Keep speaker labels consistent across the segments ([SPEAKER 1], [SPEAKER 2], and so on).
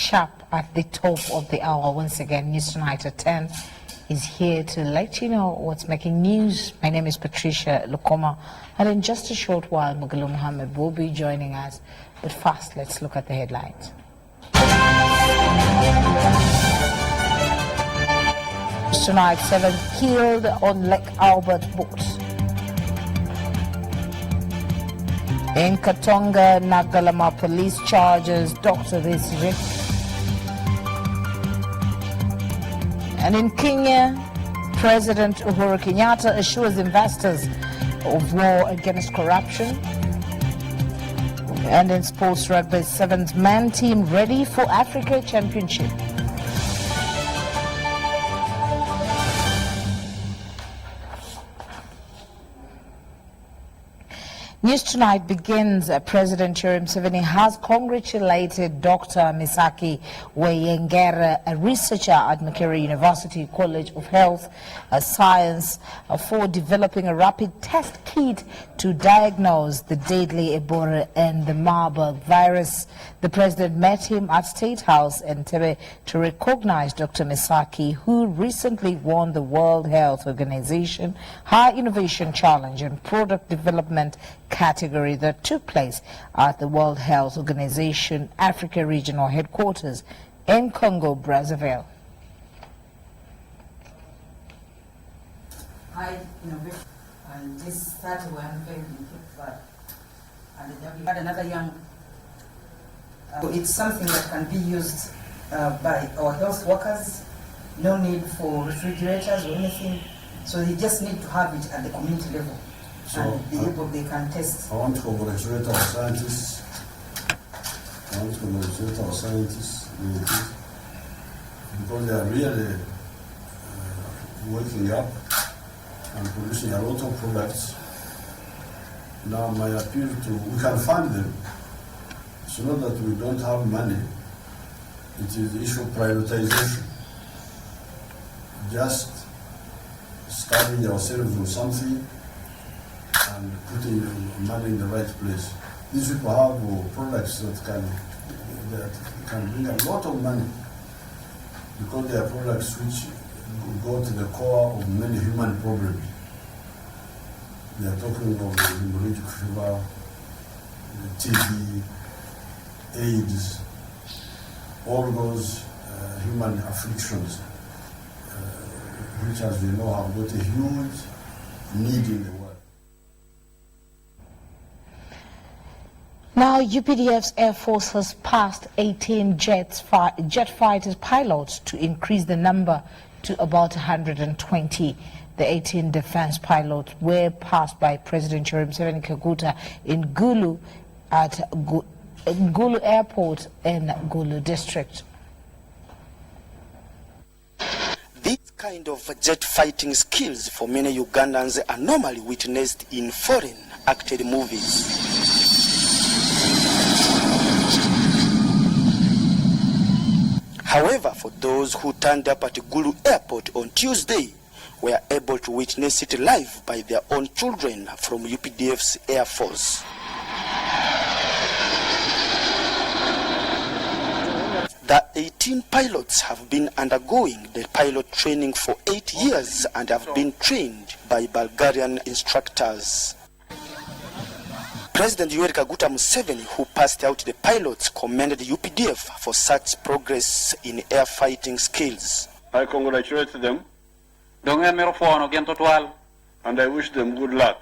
[SPEAKER 1] sharp at the top of the hour. Once again, News Tonight at 10 is here to let you know what's making news. My name is Patricia Lukoma, and in just a short while, Mugalu Muhammad will be joining us. But first, let's look at the headlines. Tonight, 7 killed on Lake Albert boat. In Katonga, Nagalama police charges Dr. Desiree. And in Kenya, President Uhuru Kenyatta assures investors of war against corruption. And in sports, Rugby 7th man team ready for Africa Championship. News Tonight begins. President Yoweri Museveni has congratulated Dr. Misaki Weyengere, a researcher at Makerere University College of Health Science, for developing a rapid test kit to diagnose the deadly Ebola and the Marburg virus. The president met him at State House in Entebbe to recognize Dr. Misaki, who recently won the World Health Organization High Innovation Challenge in Product Development category that took place at the World Health Organization Africa Regional Headquarters in Congo, Brazzaville.
[SPEAKER 2] High innovation, and this started when we and we had another young. So it's something that can be used by our health workers. No need for refrigerators or anything. So they just need to have it at the community level. So and be able, they can test.
[SPEAKER 3] I want to congratulate our scientists. Because they are really working up and producing a lot of products. Now my appeal to, we can fund them. It's not that we don't have money. It is the issue of prioritization. Just starting ourselves with something and putting money in the right place. These people have products that can bring a lot of money because they are products which go to the core of many human problems. They are talking about the hemorrhagic fever, TB, AIDS, all those human afflictions, which, as we know, have got a huge need in the world.
[SPEAKER 1] Now, UPDF's Air Force has passed 18 jet fighters pilots to increase the number to about 120. The 18 defense pilots were passed by President Yoweri Museveni Kaguta in Gulu at Gulu Airport in Gulu District.
[SPEAKER 4] This kind of jet fighting skills for many Ugandans are normally witnessed in foreign acted movies. However, for those who turned up at Gulu Airport on Tuesday, were able to witness it live by their own children from UPDF's Air Force. The 18 pilots have been undergoing the pilot training for 8 years and have been trained by Bulgarian instructors. President Yoweri Kaguta Museveni, who passed out the pilots, commended UPDF for such progress in air fighting skills.
[SPEAKER 3] I congratulate them
[SPEAKER 5] and
[SPEAKER 3] I wish them good luck.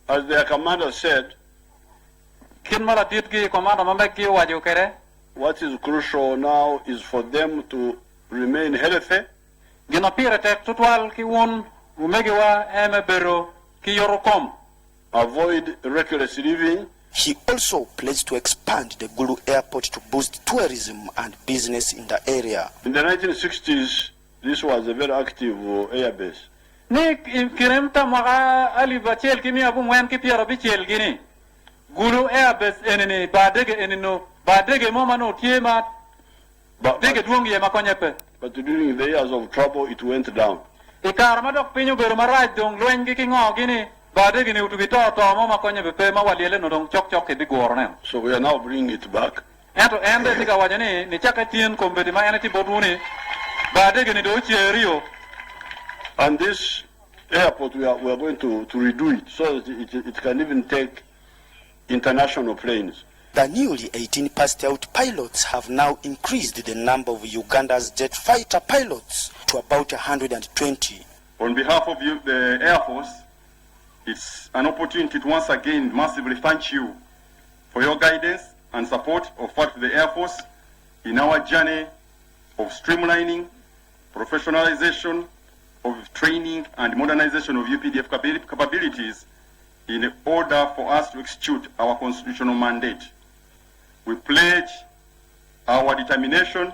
[SPEAKER 3] As their commander said, what is crucial now is for them to remain healthy, avoid reckless living.
[SPEAKER 4] He also pledged to expand the Gulu Airport to boost tourism and business in the area.
[SPEAKER 3] In the 1960s, this was a very active air base.
[SPEAKER 5] Gulu Airbase enene badege eneno badege moma no tiema badege duong ye makonyepe.
[SPEAKER 3] But during the years of trouble, it went down.
[SPEAKER 5] Ikarama dok pinyo beru marai dong luengi kingo gini badege ni utugito to mama konye bepe ma waliele no dong chok chok ke bigoro ne.
[SPEAKER 3] So we are now bringing it back.
[SPEAKER 5] Ento ende tika wajani ni chaka tien kombeti ma ene ti boduni badege ni do cherio.
[SPEAKER 3] And this airport, we are going to redo it so that it can even take international planes.
[SPEAKER 4] The newly 18 passed-out pilots have now increased the number of Uganda's jet fighter pilots to about 120.
[SPEAKER 6] On behalf of the Air Force, it's an opportunity to once again massively thank you for your guidance and support of the Air Force in our journey of streamlining, professionalization, of training and modernization of UPDF capabilities in order for us to execute our constitutional mandate. We pledge our determination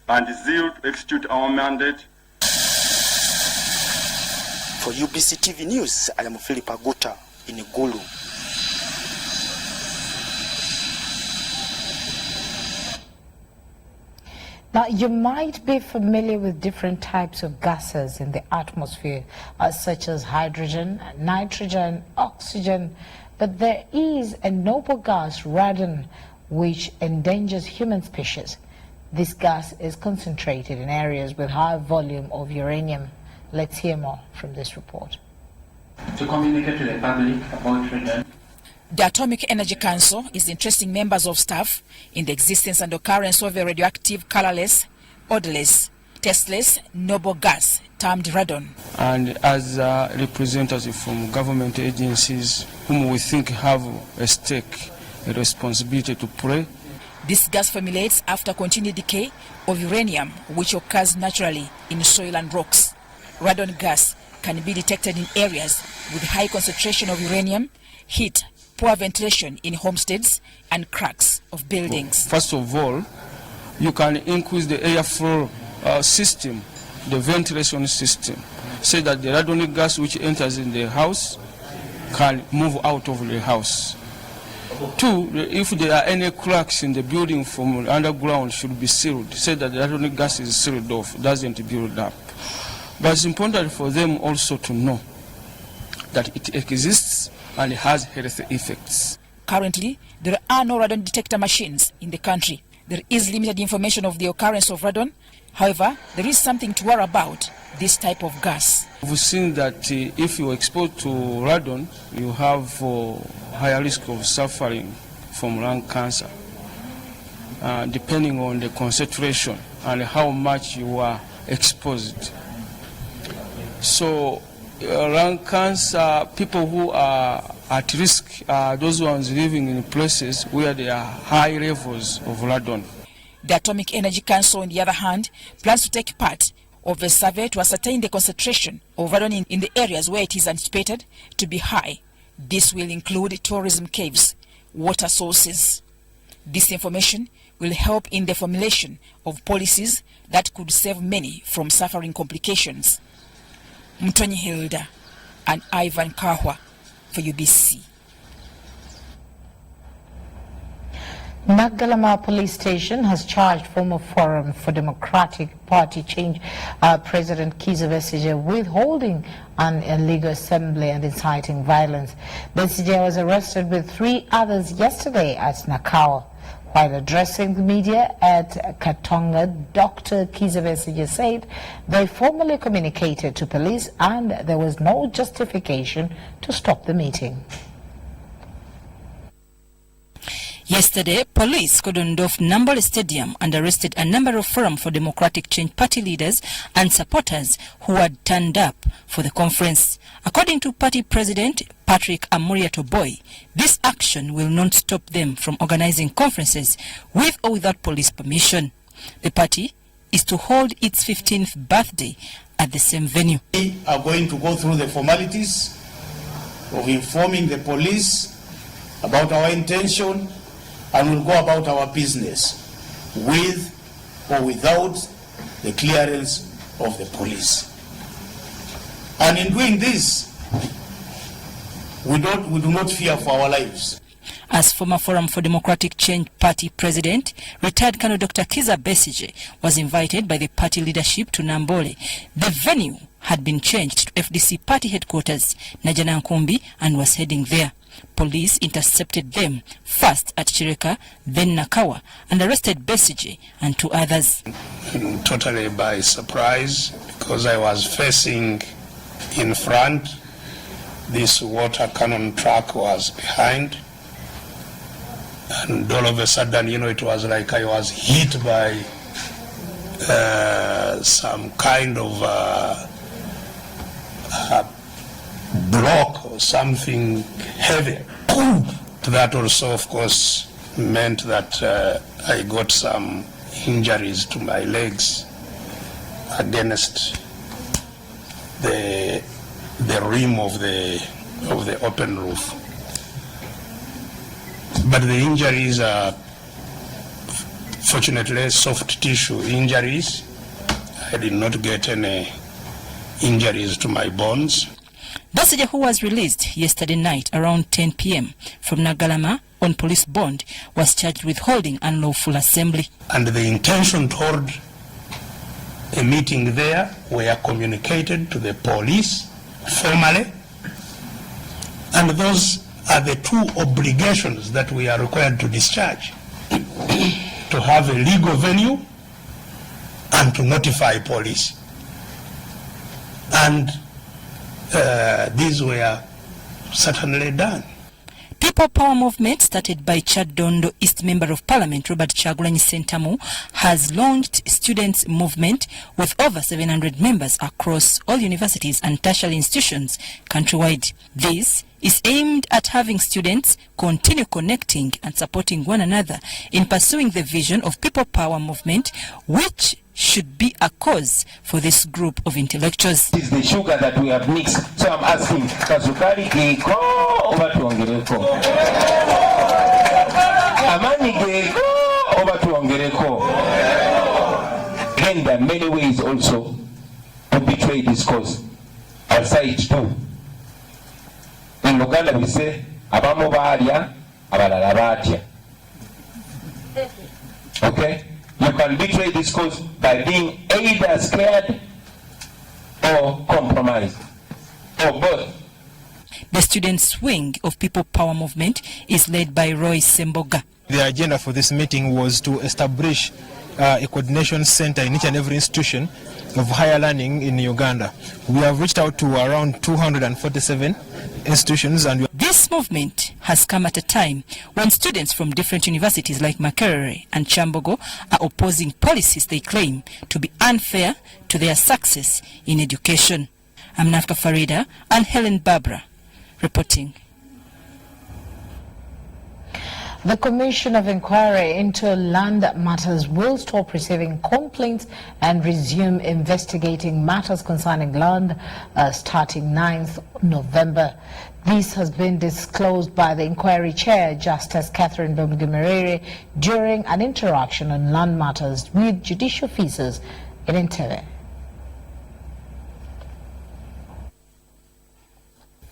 [SPEAKER 6] and zeal to execute our mandate.
[SPEAKER 4] For UBC TV News, I am Philip Aguta in Igulu.
[SPEAKER 1] Now, you might be familiar with different types of gases in the atmosphere, such as hydrogen, nitrogen, oxygen, but there is a noble gas, radon, which endangers human species. This gas is concentrated in areas with high volume of uranium. Let's hear more from this report.
[SPEAKER 7] To communicate to the public about radon.
[SPEAKER 8] The Atomic Energy Council is interesting members of staff in the existence and occurrence of a radioactive, colorless, odorless, tasteless, noble gas termed radon.
[SPEAKER 9] And as representatives from government agencies whom we think have a stake, a responsibility to play.
[SPEAKER 8] This gas formulates after continued decay of uranium, which occurs naturally in soil and rocks. Radon gas can be detected in areas with high concentration of uranium, heat, poor ventilation in homesteads, and cracks of buildings.
[SPEAKER 9] First of all, you can increase the airflow system, the ventilation system, so that the radonic gas which enters in the house can move out of the house. Two, if there are any cracks in the building from underground, should be sealed, so that the radonic gas is sealed off, doesn't build up. But it's important for them also to know that it exists and it has health effects.
[SPEAKER 8] Currently, there are no radon detector machines in the country. There is limited information of the occurrence of radon. However, there is something to worry about this type of gas.
[SPEAKER 9] We've seen that if you're exposed to radon, you have higher risk of suffering from lung cancer, depending on the concentration and how much you are exposed. So lung cancer, people who are at risk are those ones living in places where there are high levels of radon.
[SPEAKER 8] The Atomic Energy Council, on the other hand, plans to take part of a survey to ascertain the concentration of radon in the areas where it is anticipated to be high. This will include tourism caves, water sources. This information will help in the formulation of policies that could save many from suffering complications. Mtonyi Hilda and Ivan Kahwa for UBC.
[SPEAKER 1] Nagalama Police Station has charged former Forum for Democratic Party Change President Kizza Besigye with holding an illegal assembly and inciting violence. Besigye was arrested with 3 others yesterday at Nakawa. While addressing the media at Katonga, Dr. Kizza Besigye said they formally communicated to police and there was no justification to stop the meeting.
[SPEAKER 10] Yesterday, police cordoned off Nambole Stadium and arrested a number of Forum for Democratic Change party leaders and supporters who had turned up for the conference. According to party president Patrick Amuria Toboy, this action will not stop them from organizing conferences with or without police permission. The party is to hold its 15th birthday at the same venue.
[SPEAKER 11] We are going to go through the formalities of informing the police about our intention, and we'll go about our business with or without the clearance of the police. And in doing this, we do not fear for our lives.
[SPEAKER 10] As former Forum for Democratic Change Party President, retired Colonel Dr. Kiza Besigye was invited by the party leadership to Nambole, the venue had been changed to FDC party headquarters, Najana Nkumbi, and was heading there. Police intercepted them, first at Chireka, then Nakawa, and arrested Besigye and 2 others.
[SPEAKER 12] Totally by surprise, because I was facing in front, this water cannon truck was behind, and all of a sudden, it was like I was hit by some kind of block or something heavy. That also, of course, meant that I got some injuries to my legs against the rim of the open roof. But the injuries are fortunately soft tissue injuries. I did not get any injuries to my bones.
[SPEAKER 10] Besigye, who was released yesterday night around 10 p.m. from Nagalama on police bond, was charged with holding unlawful assembly.
[SPEAKER 12] And the intention toward a meeting there were communicated to the police formally, and those are the 2 obligations that we are required to discharge: to have a legal venue and to notify police. And these were certainly done.
[SPEAKER 10] People Power Movement, started by Chad Dondo East Member of Parliament Robert Chagulanyi Sentamu, has launched students' movement with over 700 members across all universities and tertiary institutions countrywide. This is aimed at having students continue connecting and supporting one another in pursuing the vision of People Power Movement, which should be a cause for this group of intellectuals.
[SPEAKER 13] This is the sugar that we have mixed. So I'm asking, kasukari geko oba tuongereko? Amani geko oba tuongereko? Again, there are many ways also to betray this cause. Outside too. In Uganda we say, abamu balya, abalala batya. Okay? You can betray this cause by being either scared or compromised, or both.
[SPEAKER 10] The students' wing of People Power Movement is led by Roy Semboga.
[SPEAKER 14] The agenda for this meeting was to establish a coordination center in each and every institution of higher learning in Uganda. We have reached out to around 247 institutions, and
[SPEAKER 10] this movement has come at a time when students from different universities like Makerere and Chambogo are opposing policies they claim to be unfair to their success in education. I'm Nafka Farida and Helen Barbara reporting.
[SPEAKER 1] The Commission of Inquiry into Land Matters will stop receiving complaints and resume investigating matters concerning land starting 9th November. This has been disclosed by the inquiry chair, Justice Catherine Bemgemerere, during an interaction on land matters with judicial officers in Entebbe.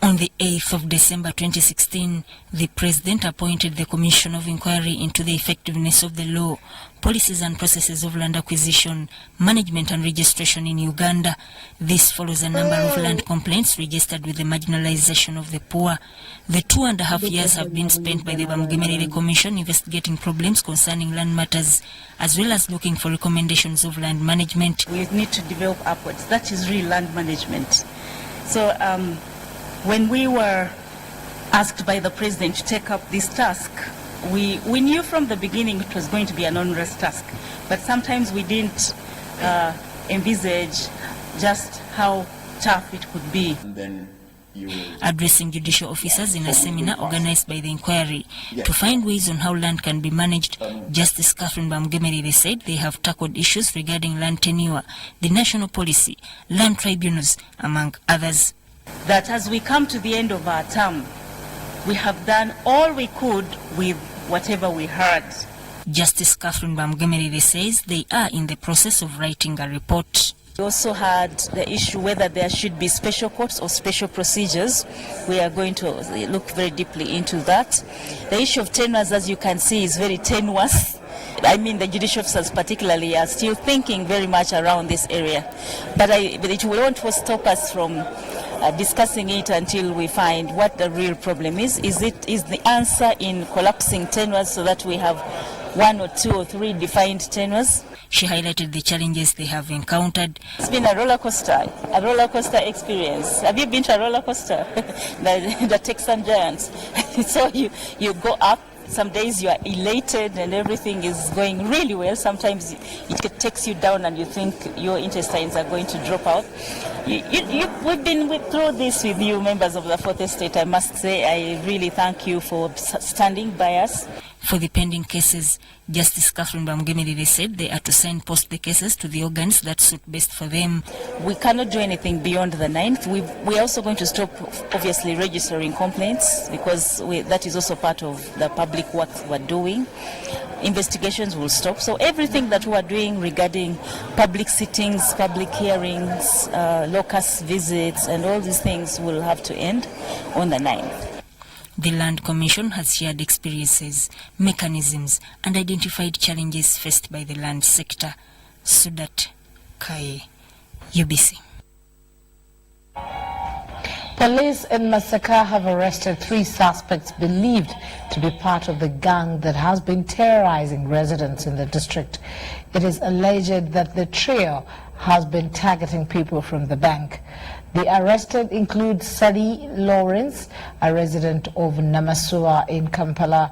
[SPEAKER 10] On the 8th of December 2016, the President appointed the Commission of Inquiry into the effectiveness of the law, policies and processes of land acquisition, management and registration in Uganda. This follows a number of land complaints registered with the marginalization of the poor. The 2.5 years have been spent by the Bamgemerere Commission investigating problems concerning land matters, as well as looking for recommendations of land management.
[SPEAKER 15] We need to develop upwards. That is real land management. So, when we were asked by the President to take up this task, we knew from the beginning it was going to be an onerous task, but sometimes we didn't envisage just how tough it could be.
[SPEAKER 10] Addressing judicial officers in a seminar organized by the inquiry to find ways on how land can be managed, Justice Catherine Bamgemerere said they have tackled issues regarding land tenure, the national policy, land tribunals, among others.
[SPEAKER 15] That as we come to the end of our term, we have done all we could with whatever we heard.
[SPEAKER 10] Justice Catherine Bamgemerere says they are in the process of writing a report.
[SPEAKER 15] We also had the issue whether there should be special courts or special procedures. We are going to look very deeply into that. The issue of tenures, as you can see, is very tenuous. I mean, the judicial officers particularly are still thinking very much around this area. But it won't stop us from discussing it until we find what the real problem is. Is the answer in collapsing tenures so that we have 1 or 2 or 3 defined tenures?
[SPEAKER 10] She highlighted the challenges they have encountered.
[SPEAKER 15] It's been a roller coaster experience. Have you been to a roller coaster? the Texan Giants. So you go up. Some days you are elated and everything is going really well. Sometimes it takes you down and you think your intestines are going to drop out. We've been through this with you, members of the Fourth Estate. I must say I really thank you for standing by us.
[SPEAKER 10] For the pending cases, Justice Catherine Bamgemilili said they are to post the cases to the organs that suit best for them.
[SPEAKER 15] We cannot do anything beyond the 9th. We're also going to stop, obviously, registering complaints because that is also part of the public work we're doing. Investigations will stop. So everything that we are doing regarding public sittings, public hearings, locus visits, and all these things will have to end on the 9th.
[SPEAKER 10] The Land Commission has shared experiences, mechanisms, and identified challenges faced by the land sector. Sudat Kai, UBC.
[SPEAKER 1] Police in Masaka have arrested 3 suspects believed to be part of the gang that has been terrorizing residents in the district. It is alleged that the trio has been targeting people from the bank. The arrested include Sadi Lawrence, a resident of Namasua in Kampala,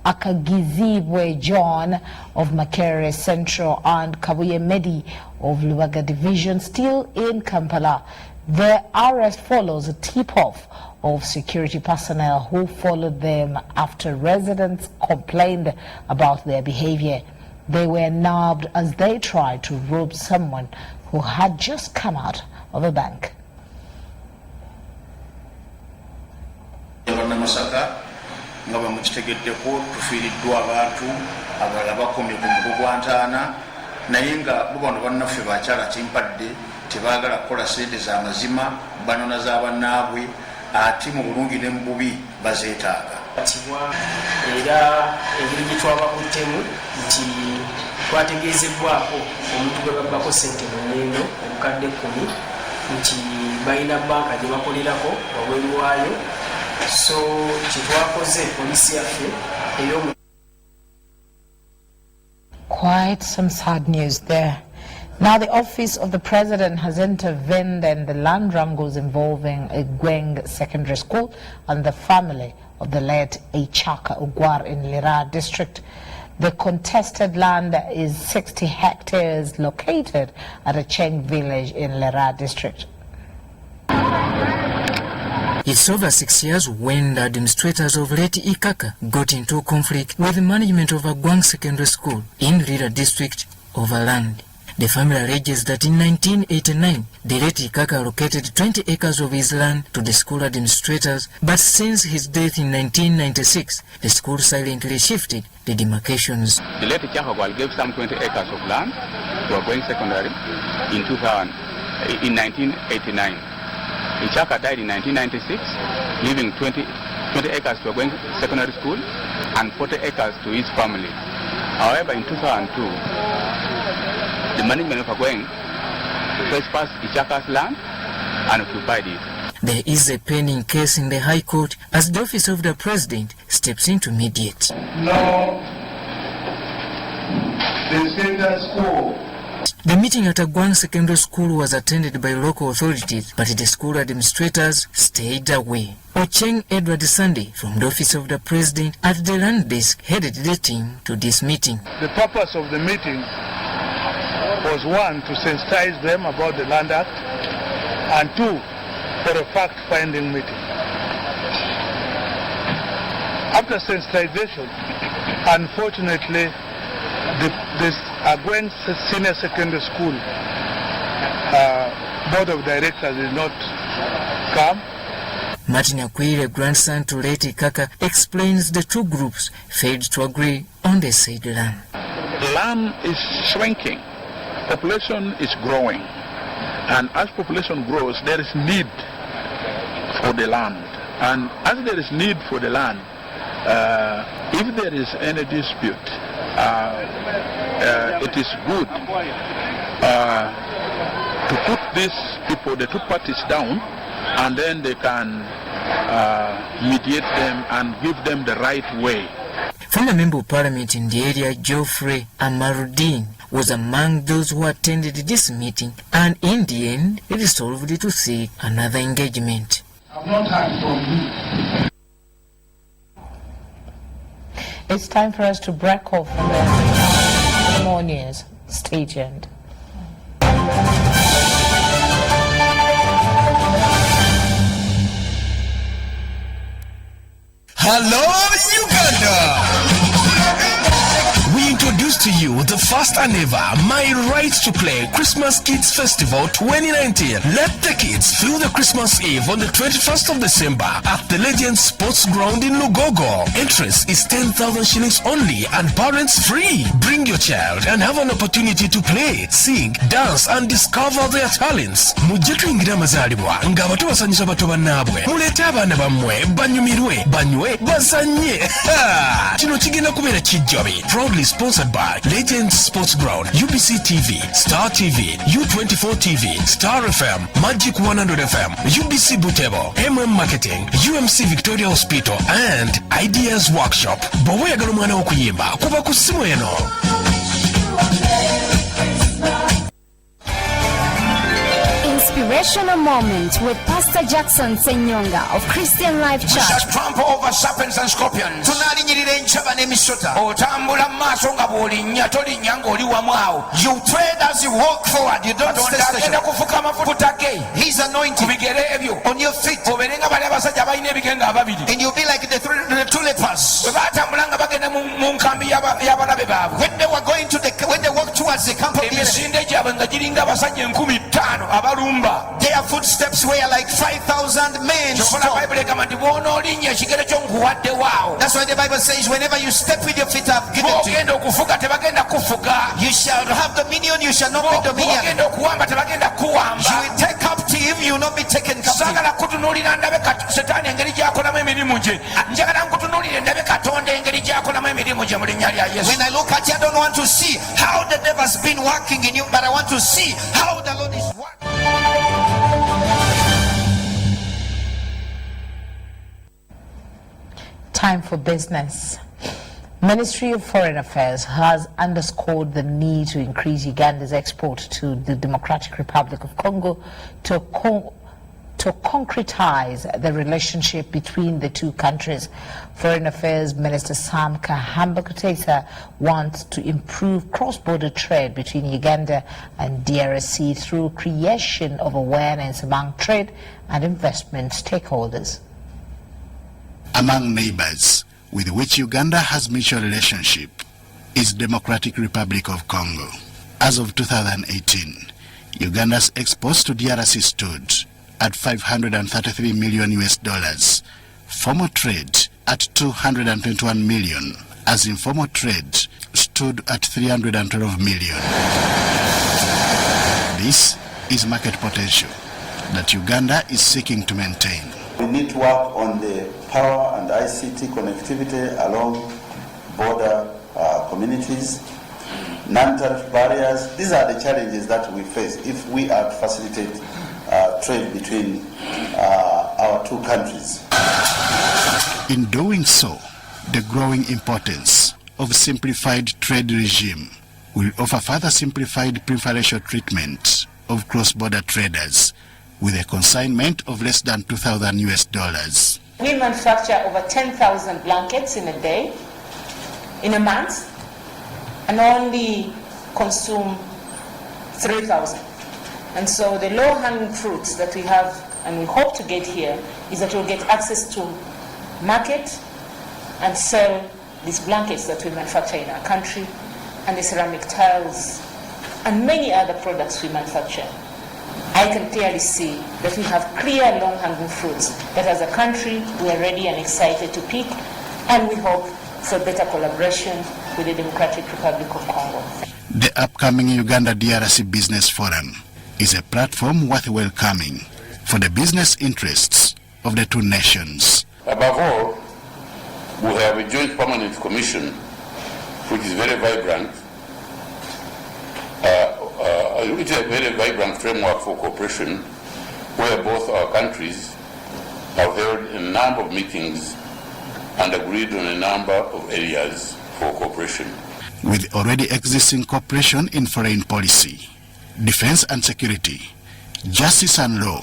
[SPEAKER 1] Akagizibwe John of Makere Central, and Kabuye Medi of Lubaga Division, still in Kampala. Their arrest follows a tip-off of security personnel who followed them after residents complained about their behavior. They were nabbed as they tried to rob someone who had just come out of a bank.
[SPEAKER 11] nga bwe mukitegeddeko tufiiriddwa abantu abalala bakomye ku mugugwantaana naye nga bo bano bannaffe bakyala kimpadde tebaagala kukola sente za mazima banona z'abannaabwe ate mu bulungi ne mu bubi bazeetaaga
[SPEAKER 16] era engeri gye twabakuttemu nti twategeezebwako omuntu gwe babbako sente mu nnendo obukadde 10 nti balina banka gye bakolerako wabweru waayo so kitwakoze polisi yaffe ey'omu.
[SPEAKER 1] Quite some sad news there. Now the office of the president has intervened in the land wrangles involving a Gweng secondary school and the family of the late Ichaka Ugwar in Lira district. The contested land is 60 hectares located at a Cheng village in Lira district.
[SPEAKER 17] It's over 6 years when the administrators of Late Ikaka got into a conflict with the management of a Gwang secondary school in Lira district over land. The family alleges that in 1989, the late Ikaka allocated 20 acres of his land to the school administrators, but since his death in 1996, the school silently shifted the demarcations.
[SPEAKER 18] The late Ikaka gave some 20 acres of land to a Gwang secondary in 1989. Ichaka died in 1996, leaving 20 acres to a Gwang secondary school and 40 acres to his family. However, in 2002, the management of Gwang trespassed Ichaka's land and occupied it.
[SPEAKER 17] There is a pending case in the High Court as the office of the president steps in to mediate.
[SPEAKER 19] No, the status quo.
[SPEAKER 17] The meeting at Agwan Secondary School was attended by local authorities, but the school administrators stayed away. Ocheng Edward Sunday from the office of the president at the land desk headed the team to this meeting.
[SPEAKER 19] The purpose of the meeting was 1, to sensitize them about the Land Act, and 2, for a fact-finding meeting. After sensitization, unfortunately, this Agwen Senior Secondary School Board of Directors did not come.
[SPEAKER 17] Martin Akwile, grandson to late Ikaka, explains the two groups failed to agree on the said land.
[SPEAKER 18] Land is shrinking
[SPEAKER 20] population is growing, and as population grows, there is need for the land. And as there is need for the land, if there is any dispute, it is good to put these people, the two parties, down, and then they can mediate them and give them the right way.
[SPEAKER 17] Former Member of Parliament in the area, Geoffrey Amarudin, was among those who attended this meeting, and in the end, he resolved to seek another engagement.
[SPEAKER 12] I've not heard from you.
[SPEAKER 1] It's time for us to break off from the more news. Stay tuned.
[SPEAKER 21] Hello, Uganda! We introduce to you the first and ever My Right to Play Christmas Kids Festival 2019. Let the kids feel the Christmas Eve on the 21st of December at the Legend Sports Ground in Lugogo. Entrance is 10,000 shillings only and parents free. Bring your child and have an opportunity to play, sing, dance and discover their talents. Mujje tuyingira amazaalibwa nga abato basanyusa bato bannaabwe. Muleete abaana bammwe banyumirwe, banywe, bazanye. Kino kigenda kubeera kijjabe. Proudly sponsored by Legends Sports Ground, UBC TV, Star TV, U24 TV, Star FM, Magic 100 FM, UBC Butebo, Marketing, UMC Victoria Hospital, and Ideas Workshop. Bw'oyagala omwana okuyimba kuba ku ssimu eno.
[SPEAKER 22] Inspirational moment with Pastor Jackson Senyonga of Christian Life Church.
[SPEAKER 23] We shall trample over serpents and scorpions. You tread as you walk forward. You don't stay stationary. He's anointing on your feet. And you'll be like the two lepers. When they were going to when they walked towards the camp of the enemy, their footsteps were like 5,000 men strong. That's why the Bible says whenever you step with your feet I've given to you. You shall have dominion, you shall not be dominion. You will take captive, you will not be taken captive. When I look at you, I don't want to see how the devil's been working in you, but I want to see how the Lord is working.
[SPEAKER 1] Time for business. Ministry of Foreign Affairs has underscored the need to increase Uganda's export to the Democratic Republic of Congo to concretize the relationship between the two countries. Foreign Affairs Minister Sam Kahamba Kutesa wants to improve cross-border trade between Uganda and DRC through creation of awareness among trade and investment stakeholders.
[SPEAKER 24] Among neighbors with which Uganda has mutual relationship is Democratic Republic of Congo. As of 2018, Uganda's exports to DRC stood at $533 million US, formal trade at 221 million, as informal trade stood at 312 million. This is market potential that Uganda is seeking to maintain.
[SPEAKER 25] We need to work on the power and ICT connectivity along border communities, non-tariff barriers. These are the challenges that we face if we are to facilitate trade between our two countries.
[SPEAKER 24] In doing so, the growing importance of simplified trade regime will offer further simplified preferential treatment of cross-border traders with a consignment of less than $2,000 US.
[SPEAKER 26] We manufacture over 10,000 blankets in a day, in a month, and only consume 3,000. And so the low-hanging fruits that we have and we hope to get here is that we'll get access to market and sell these blankets that we manufacture in our country, and the ceramic tiles and many other products we manufacture. I can clearly see that we have clear long-hanging fruits that as a country we are ready and excited to pick, and we hope for better collaboration with the Democratic Republic of Congo.
[SPEAKER 24] The upcoming Uganda DRC Business Forum is a platform worth welcoming for the business interests of the two nations.
[SPEAKER 2] Above all, we have a joint permanent commission which is very vibrant. It's a very vibrant framework for cooperation where both our countries have held a number of meetings and agreed on a number of areas for cooperation.
[SPEAKER 24] With already existing cooperation in foreign policy, defense and security, justice and law,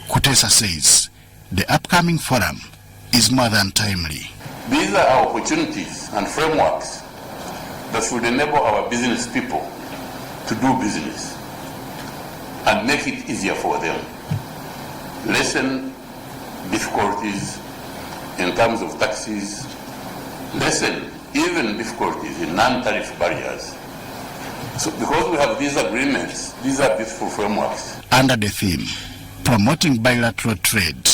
[SPEAKER 24] Kutesa says the upcoming forum is more than timely.
[SPEAKER 2] These are our opportunities and frameworks that should enable our business people to do business and make it easier for them. Lessen difficulties in terms of taxes, lessen even difficulties in non-tariff barriers. So because we have these agreements, these are beautiful frameworks.
[SPEAKER 24] Under the theme, promoting bilateral trade,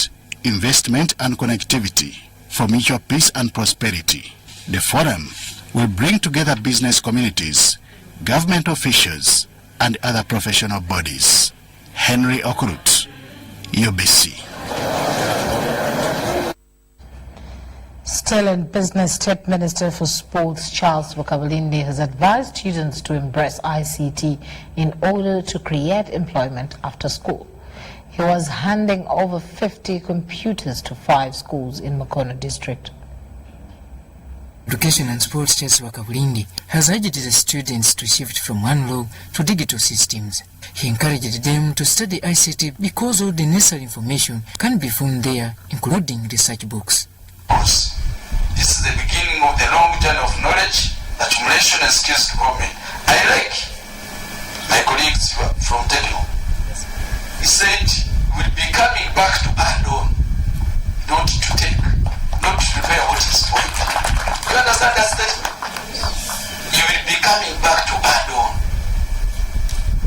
[SPEAKER 24] investment and connectivity for mutual peace and prosperity, the forum will bring together business communities, government officials, and other professional bodies. Henry Okrut, UBC.
[SPEAKER 1] Still in business, State Minister for Sports Charles Bakabulindi has advised students to embrace ICT in order to create employment after school. He was handing over 50 computers to 5 schools in Mukono district.
[SPEAKER 17] Education and Sports Charles Bakabulindi has urged the students to shift from analog to digital systems. He encouraged them to study ICT because all the necessary information can be found there, including research books.
[SPEAKER 3] This is the beginning of the long journey of knowledge, accumulation and skills development. I like my colleagues from Techno. He said, we'll be coming back to add on, not to take, not to prepare what is for you. You understand that statement? You will be coming back to add on.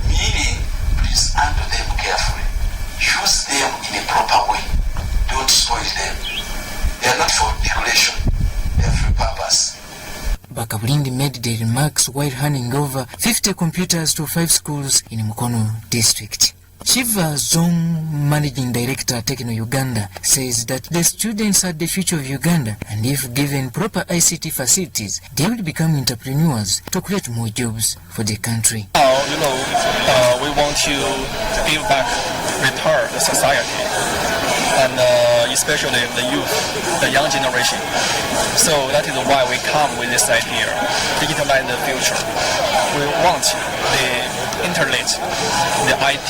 [SPEAKER 3] Meaning, please handle them carefully. Use them in a proper way. Don't spoil them. They are not for decoration. They are for purpose.
[SPEAKER 17] Bakabulindi made the remarks while handing over 50 computers to 5 schools in Mukono district. Chiva Zong, Managing Director at Techno Uganda, says that the students are the future of Uganda, and if given proper ICT facilities, they will become entrepreneurs to create more jobs for the country.
[SPEAKER 4] We want to give back, return the society, and especially the youth, the young generation. So that is why we come with this idea, digitalize the future. We want the internet, the IT,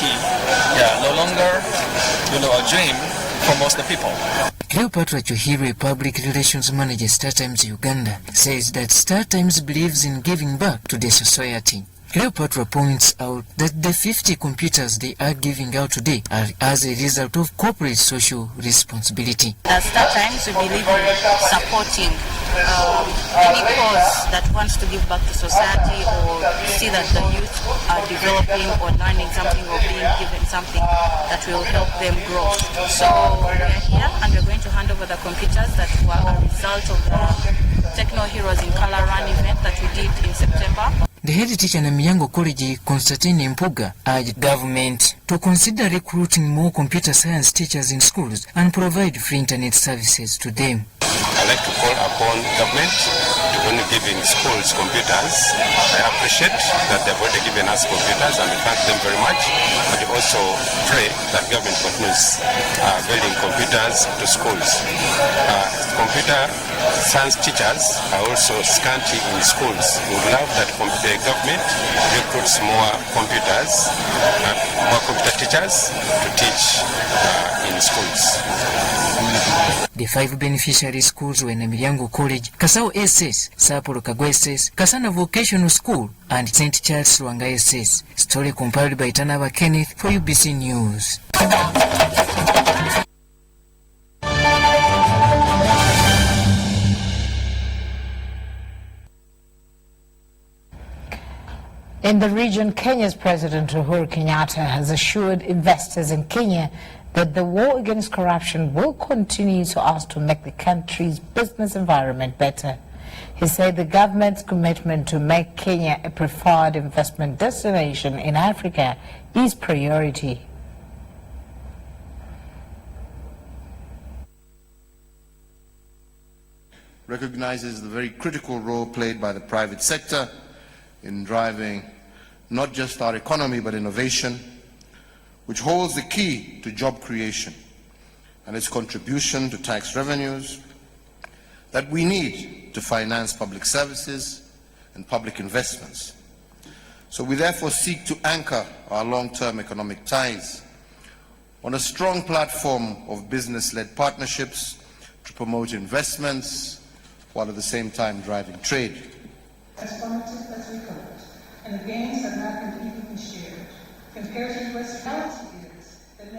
[SPEAKER 4] no longer, a dream for most people.
[SPEAKER 17] Cleopatra Chuhire, Public Relations Manager, StarTimes Uganda, says that StarTimes believes in giving back to the society. Cleopatra points out that the 50 computers they are giving out today are as a result of corporate social responsibility.
[SPEAKER 5] At StarTimes, we believe in supporting any cause that wants to give back to society or see that the youth are developing or learning something or being given something that will help them grow. So we are here and we're going to hand over the computers that were a result of the Techno Heroes in Color Run event that we did in September.
[SPEAKER 17] The head teacher in Miyango College, Constantine Mpuga, urged government to consider recruiting more computer science teachers in schools and provide free internet services to them.
[SPEAKER 6] I'd like to call upon government to only giving schools computers. I appreciate that they've already given us computers and we thank them very much, but we also pray that government continues building computers to schools. Computer science teachers are also scanty in schools. We would love that the government recruits more computers, more computer teachers to teach in schools.
[SPEAKER 17] The 5 beneficiary schools were Namirango College, Kasao SS, Sapolo Kagwe SS, Kasana Vocational School, and St. Charles Rwanga SS. Story compiled by Tanaba Kenneth for UBC News.
[SPEAKER 1] In the region, Kenya's President Uhuru Kenyatta has assured investors in Kenya that the war against corruption will continue so as to make the country's business environment better. He said the government's commitment to make Kenya a preferred investment destination in Africa is priority.
[SPEAKER 7] Recognizes the very critical role played by the private sector in driving not just our economy but innovation, which holds the key to job creation and its contribution to tax revenues that we need to finance public services and public investments. So we therefore seek to anchor our long-term economic ties on a strong platform of business-led partnerships to promote investments while at the same time driving trade.
[SPEAKER 8] As formative as we could, and the gains have not been evenly shared. Compared to U.S. reality is that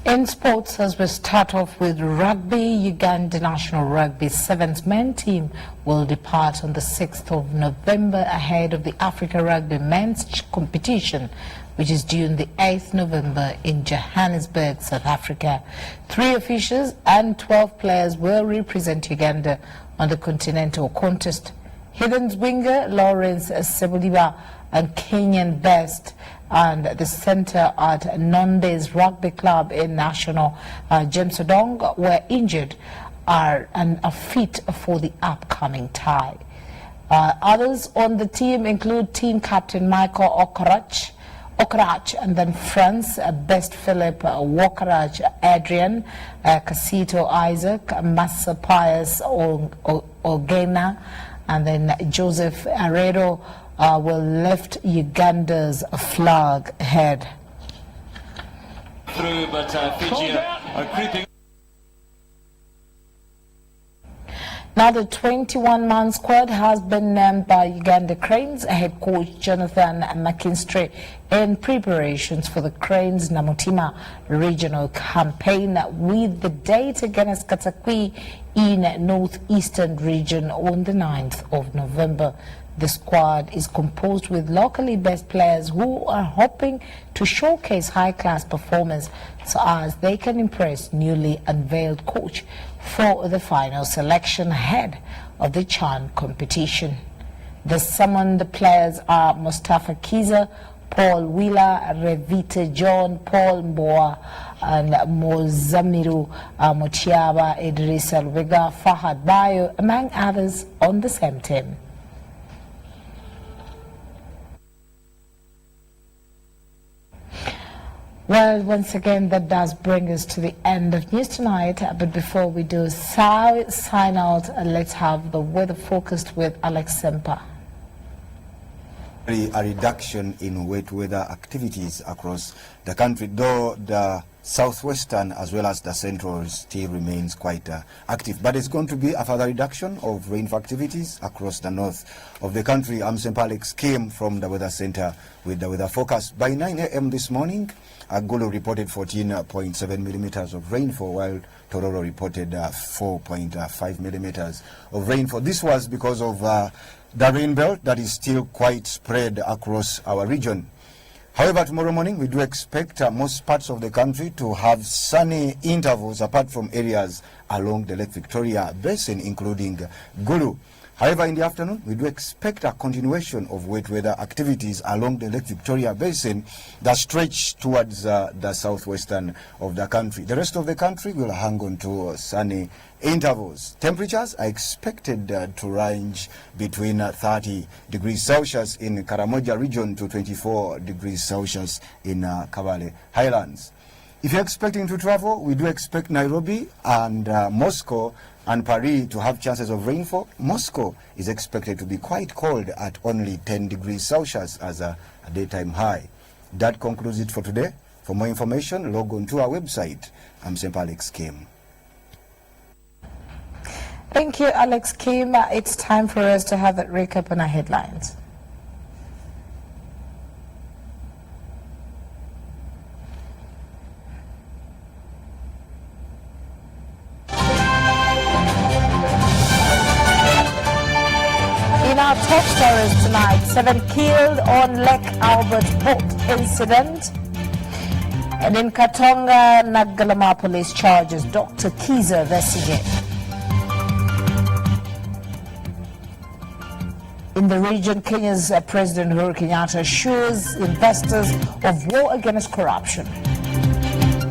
[SPEAKER 1] in sports, as we start off with rugby, Uganda national rugby 7th men team will depart on the 6th of November ahead of the Africa Rugby men's competition, which is due on the 8th November in Johannesburg, South Africa. 3 officials and 12 players will represent Uganda on the continental contest. Hidden's winger Lawrence Sebuliba and Kenyan best and the centre at Nondes Rugby Club in National James Odong were injured and are fit for the upcoming tie. Others on the team include team captain Michael Okarach, and then France best Philip Wokarach, Adrian Casito Isaac, Massa Pius Ogena, and then Joseph Aredo will lift Uganda's flag head.
[SPEAKER 9] Through, but Fiji are creeping.
[SPEAKER 1] Now the 21-man squad has been named by Uganda Cranes head coach Jonathan McKinstry in preparations for the Cranes Namutima regional campaign with the date against Katakwi in northeastern region on the 9th of November. The squad is composed with locally based players who are hoping to showcase high-class performance so as they can impress newly unveiled coach for the final selection ahead of the CHAN competition. The summoned players are Mustafa Kiza, Paul Wheeler, Revita John, Paul Mboa, and Mozamiru Motiaba, Idris Alvega, Fahad Bayo, among others on the same team. Well, once again, that does bring us to the end of news tonight. But before we do sign out, let's have the weather forecast with Alex Semper.
[SPEAKER 13] A reduction in wet weather activities across the country, though the southwestern as well as the central still remains quite active. But it's going to be a further reduction of rainfall activities across the north of the country. I'm St. Alex came from the weather center with the weather forecast. By 9 a.m. this morning, Agulu reported 14.7 millimeters of rainfall, while Tororo reported 4.5 millimeters of rainfall. This was because of the rain belt that is still quite spread across our region. However, tomorrow morning we do expect most parts of the country to have sunny intervals apart from areas along the Lake Victoria Basin, including Gulu. However, in the afternoon, we do expect a continuation of wet weather activities along the Lake Victoria Basin that stretch towards the southwestern of the country. The rest of the country will hang on to sunny intervals. Temperatures are expected to range between 30 degrees Celsius in Karamoja region to 24 degrees Celsius in Kabale Highlands. If you're expecting to travel, we do expect Nairobi and Moscow and Paris to have chances of rainfall. Moscow is expected to be quite cold at only 10 degrees Celsius as a daytime high. That concludes it for today. For more information, log on to our website. I'm St. Alex Kim.
[SPEAKER 1] Thank you, Alex Kim. It's time for us to have a recap on our headlines. Our top stories tonight: 7 killed on Lake Albert boat incident. And in Katonga, Nagalama police charges Dr. Kiza Vesige. In the region, Kenya's President Uhuru Kenyatta assures investors of war against corruption.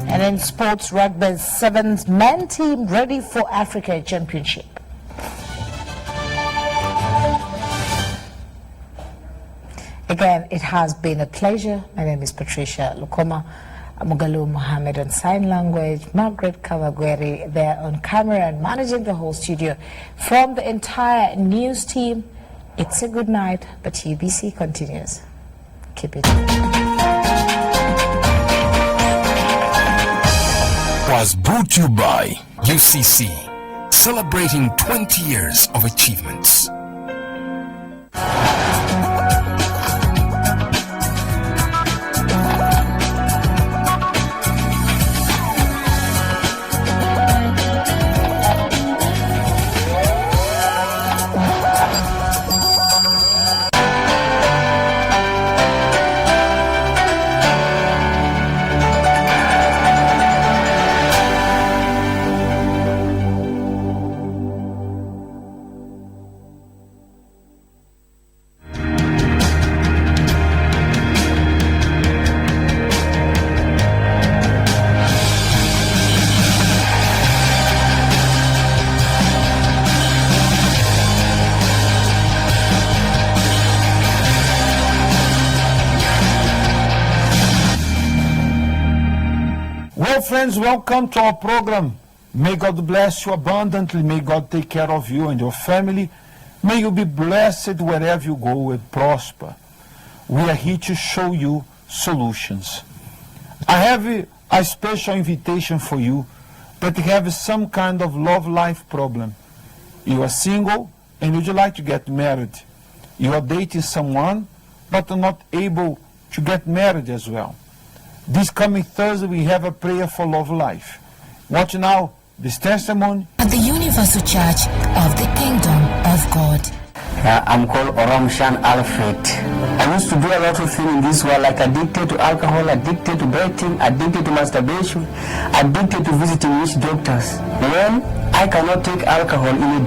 [SPEAKER 1] And in sports, Rugby's 7th men team ready for Africa Championship. Again, it has been a pleasure. My name is Patricia Lukoma. Mugalu Mohammed on sign language, Margaret Kawagweri there on camera and managing the whole studio. From the entire news team, it's a good night, but UBC continues. Keep it.
[SPEAKER 21] Was brought to you by UCC, celebrating 20 years of achievements.
[SPEAKER 10] Friends, welcome to our program. May God bless you abundantly. May God take care of you and your family. May you be blessed wherever you go and prosper. We are here to show you solutions. I have a special invitation for you that have some kind of love life problem. You are single and would like to get married. You are dating someone but are not able to get married as well. This coming Thursday, we have a prayer for love life. Watch now this testimony.
[SPEAKER 22] At the Universal Church of the Kingdom of God.
[SPEAKER 11] I'm called Oramshan Alfred. I used to do a lot of things in this world, like addicted to alcohol, addicted to betting, addicted to masturbation, addicted to visiting witch doctors. When I cannot take alcohol in a